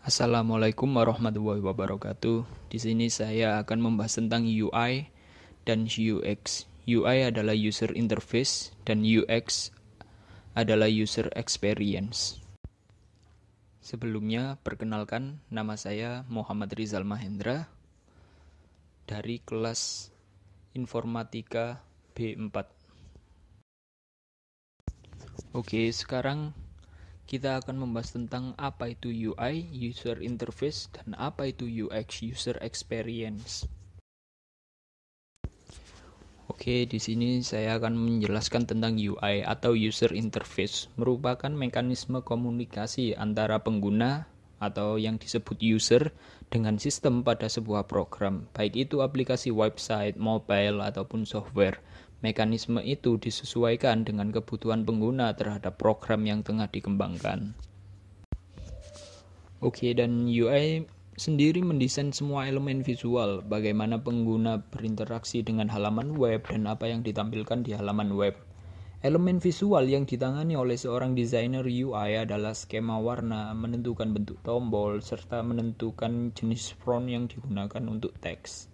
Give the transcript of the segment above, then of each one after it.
Assalamualaikum warahmatullahi wabarakatuh. Di sini saya akan membahas tentang UI dan UX. UI adalah user interface dan UX adalah user experience. Sebelumnya, perkenalkan, nama saya Muhammad Rizal Mahendra dari kelas Informatika B4. Oke, sekarang kita akan membahas tentang apa itu UI, User Interface, dan apa itu UX, User Experience. Oke, di sini saya akan menjelaskan tentang UI atau User Interface, merupakan mekanisme komunikasi antara pengguna atau yang disebut user dengan sistem pada sebuah program, baik itu aplikasi website, mobile, ataupun software. Mekanisme itu disesuaikan dengan kebutuhan pengguna terhadap program yang tengah dikembangkan. Oke, dan UI sendiri mendesain semua elemen visual, bagaimana pengguna berinteraksi dengan halaman web dan apa yang ditampilkan di halaman web. Elemen visual yang ditangani oleh seorang desainer UI adalah skema warna, menentukan bentuk tombol, serta menentukan jenis font yang digunakan untuk teks.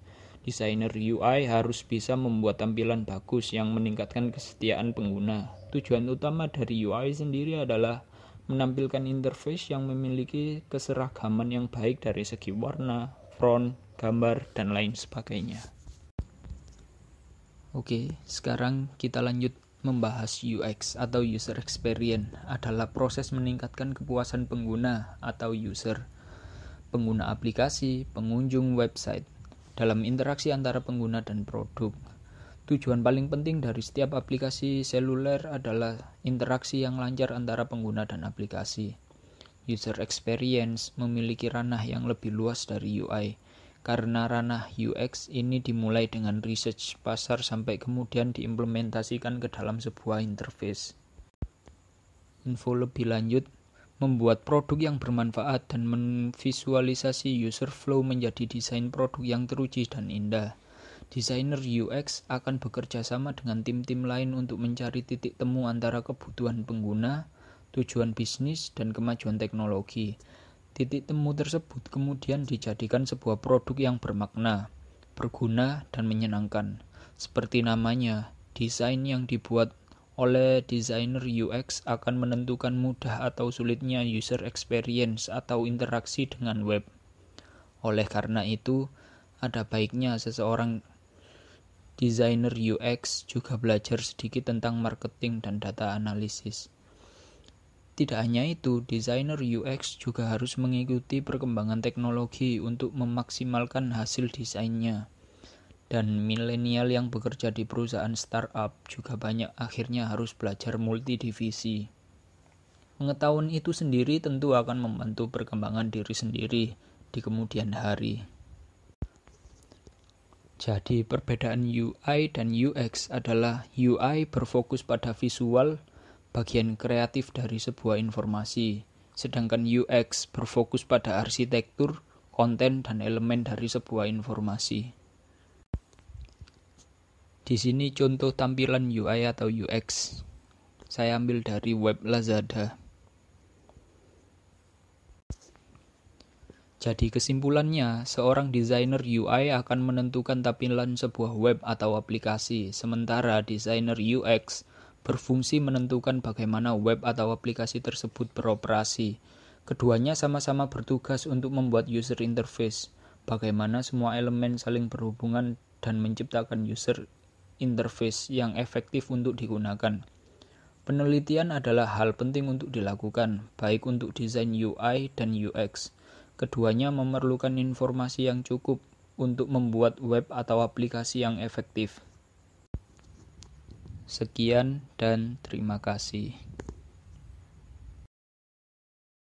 Desainer UI harus bisa membuat tampilan bagus yang meningkatkan kesetiaan pengguna. Tujuan utama dari UI sendiri adalah menampilkan interface yang memiliki keseragaman yang baik dari segi warna, font, gambar, dan lain sebagainya. Oke, sekarang kita lanjut membahas UX atau User Experience adalah proses meningkatkan kepuasan pengguna atau user, pengguna aplikasi, pengunjung website, dalam interaksi antara pengguna dan produk. Tujuan paling penting dari setiap aplikasi seluler adalah interaksi yang lancar antara pengguna dan aplikasi. User Experience memiliki ranah yang lebih luas dari UI, karena ranah UX ini dimulai dengan research pasar sampai kemudian diimplementasikan ke dalam sebuah interface. Info lebih lanjut, membuat produk yang bermanfaat dan memvisualisasi user flow menjadi desain produk yang teruji dan indah. Desainer UX akan bekerja sama dengan tim-tim lain untuk mencari titik temu antara kebutuhan pengguna, tujuan bisnis, dan kemajuan teknologi. Titik temu tersebut kemudian dijadikan sebuah produk yang bermakna, berguna, dan menyenangkan. Seperti namanya, desain yang dibuat oleh desainer UX akan menentukan mudah atau sulitnya user experience atau interaksi dengan web. Oleh karena itu, ada baiknya seseorang desainer UX juga belajar sedikit tentang marketing dan data analisis. Tidak hanya itu, desainer UX juga harus mengikuti perkembangan teknologi untuk memaksimalkan hasil desainnya. Dan milenial yang bekerja di perusahaan startup juga banyak akhirnya harus belajar multidivisi. Pengetahuan itu sendiri tentu akan membantu perkembangan diri sendiri di kemudian hari. Jadi perbedaan UI dan UX adalah UI berfokus pada visual, bagian kreatif dari sebuah informasi, sedangkan UX berfokus pada arsitektur, konten, dan elemen dari sebuah informasi. Di sini contoh tampilan UI atau UX. Saya ambil dari web Lazada. Jadi kesimpulannya, seorang desainer UI akan menentukan tampilan sebuah web atau aplikasi, sementara desainer UX berfungsi menentukan bagaimana web atau aplikasi tersebut beroperasi. Keduanya sama-sama bertugas untuk membuat user interface, bagaimana semua elemen saling berhubungan dan menciptakan user interface yang efektif untuk digunakan. Penelitian adalah hal penting untuk dilakukan, baik untuk desain UI dan UX. Keduanya memerlukan informasi yang cukup untuk membuat web atau aplikasi yang efektif. Sekian dan terima kasih.